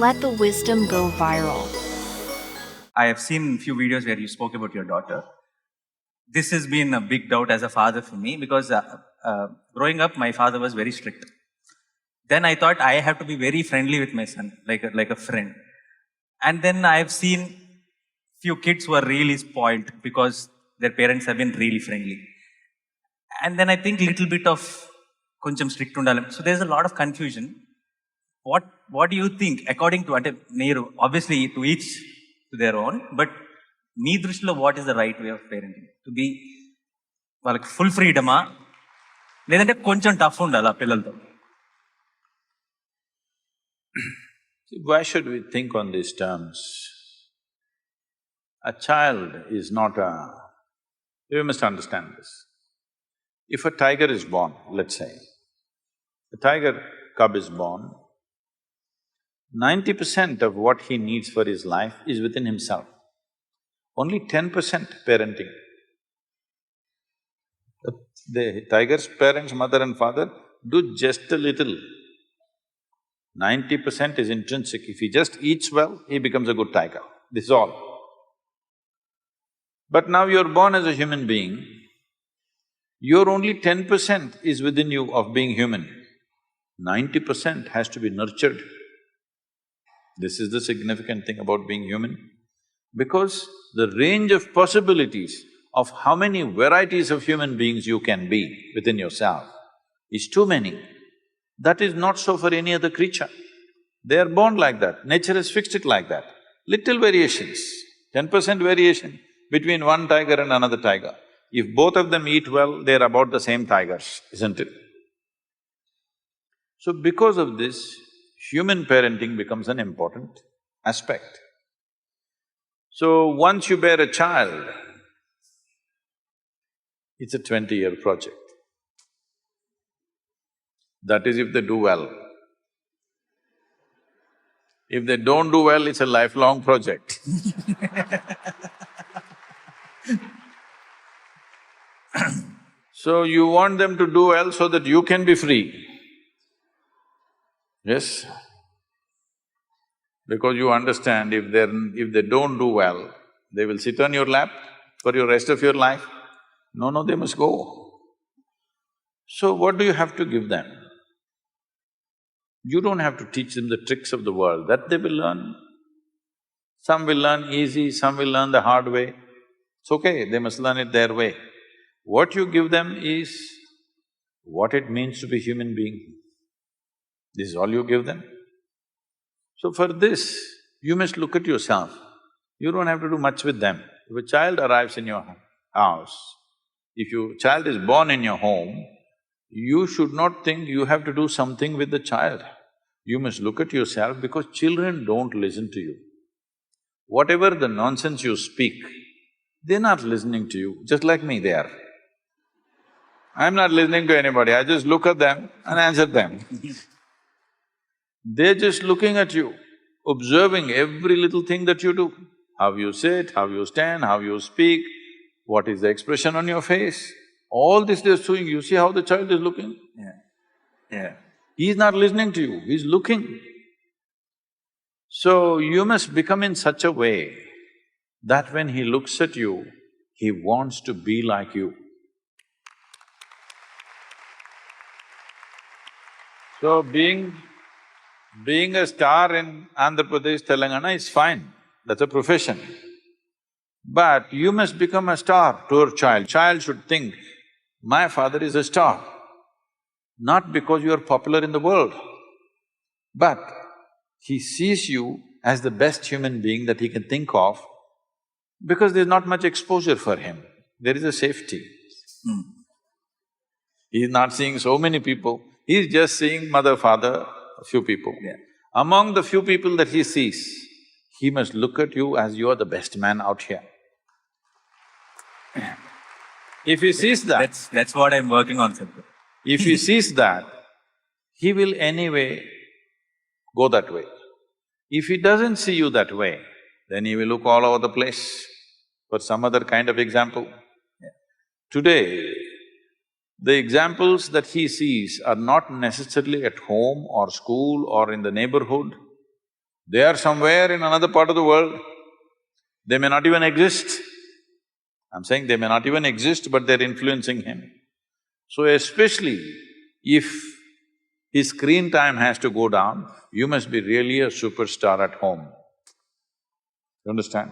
Let the wisdom go viral. I have seen a few videos where you spoke about your daughter. This has been a big doubt as a father for me because growing up, my father was very strict. Then I thought I have to be very friendly with my son, like a friend. And then I've seen few kids who are really spoiled because their parents have been really friendly. And then I think little bit of koncham strict undalam. So there's a lot of confusion. What do you think according to ante neeru obviously to each to their own, but మీ దృష్టిలో what is the right way of parenting to be వాళ్ళకి full ఫ్రీడమా లేదంటే కొంచెం tough ఉండాలి ఆ పిల్లలతో? Why should we think on these terms? A child is not a… You must understand this. If a tiger is born, let's say, a tiger cub is born, 90% of what he needs for his life is within himself. Only 10% parenting. The tiger's parents, mother and father, do just a little. 90% is intrinsic. If he just eats well, he becomes a good tiger. This is all. But now you're born as a human being, your only 10% is within you of being human. 90% has to be nurtured. This is the significant thing about being human. Because the range of possibilities of how many varieties of human beings you can be within yourself is too many. That is not so for any other creature. They are born like that, nature has fixed it like that. Little variations, 10% variation between one tiger and another tiger. If both of them eat well, they're about the same tigers, isn't it? So because of this, human parenting becomes an important aspect. So once you bear a child, it's a 20-year project. That is if they do well. If they don't do well, it's a lifelong project. So you want them to do well so that you can be free. Yes? Because you understand if they don't do well, they will sit on your lap for your rest of your life. No, they must go. So what do you have to give them? You don't have to teach them the tricks of the world, that they will learn. Some will learn easy, some will learn the hard way. It's okay, they must learn it their way. What you give them is what it means to be human being. This is all you give them. So for this, you must look at yourself. You don't have to do much with them. If a child arrives in your house, if your child is born in your home, you should not think you have to do something with the child. You must look at yourself because children don't listen to you. Whatever the nonsense you speak, they're not listening to you, just like me they are. I'm not listening to anybody, I just look at them and answer them. They're just looking at you, observing every little thing that you do. How you sit, how you stand, how you speak, what is the expression on your face. All this they're doing, you see how the child is looking? Yeah. He's not listening to you, he's looking. So you must become in such a way that when he looks at you, he wants to be like you. So being a star in Andhra Pradesh, Telangana is fine, that's a profession. But you must become a star to your child. Child should think, my father is a star. Not because you are popular in the world, but he sees you as the best human being that he can think of because there's not much exposure for him, there is a safety. He's not seeing so many people, he's just seeing mother, father, a few people. Among the few people that he sees, he must look at you as you are the best man out here. If he sees that… That's what I'm working on, Sadhguru. If he sees that, he will anyway go that way. If he doesn't see you that way, then he will look all over the place for some other kind of example. Today, the examples that he sees are not necessarily at home or school or in the neighborhood. They are somewhere in another part of the world. They may not even exist. I'm saying they may not even exist, but they're influencing him. So especially if his screen time has to go down, you must be really a superstar at home. You understand?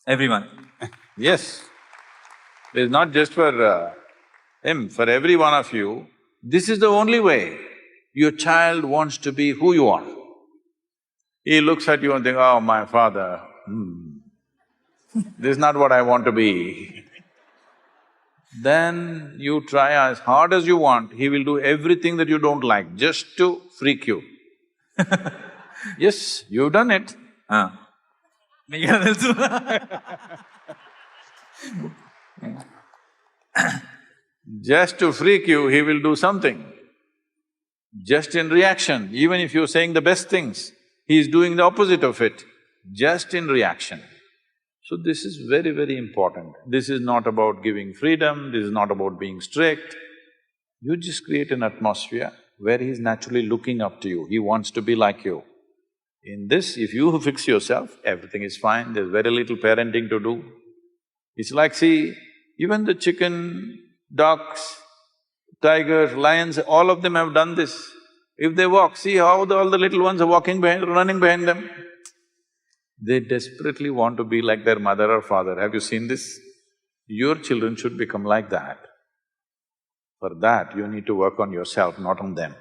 Everyone. Yes. It's not just for him, for every one of you, this is the only way your child wants to be who you are. He looks at you and thinks, oh, my father, this is not what I want to be. Then you try as hard as you want, he will do everything that you don't like just to freak you. Yes, you've done it. నీకు తెలుసు. Just to freak you, he will do something. Just in reaction, even if you're saying the best things, he is doing the opposite of it, just in reaction. So this is very, very important. This is not about giving freedom, this is not about being strict. You just create an atmosphere where he's naturally looking up to you, he wants to be like you. In this, if you fix yourself, everything is fine, there's very little parenting to do. It's like, see, even the chicken, ducks, tigers, lions, all of them have done this. If they walk, see how all the little ones are walking behind, running behind them. They desperately want to be like their mother or father. Have you seen this? Your children should become like that. For that, you need to work on yourself, not on them.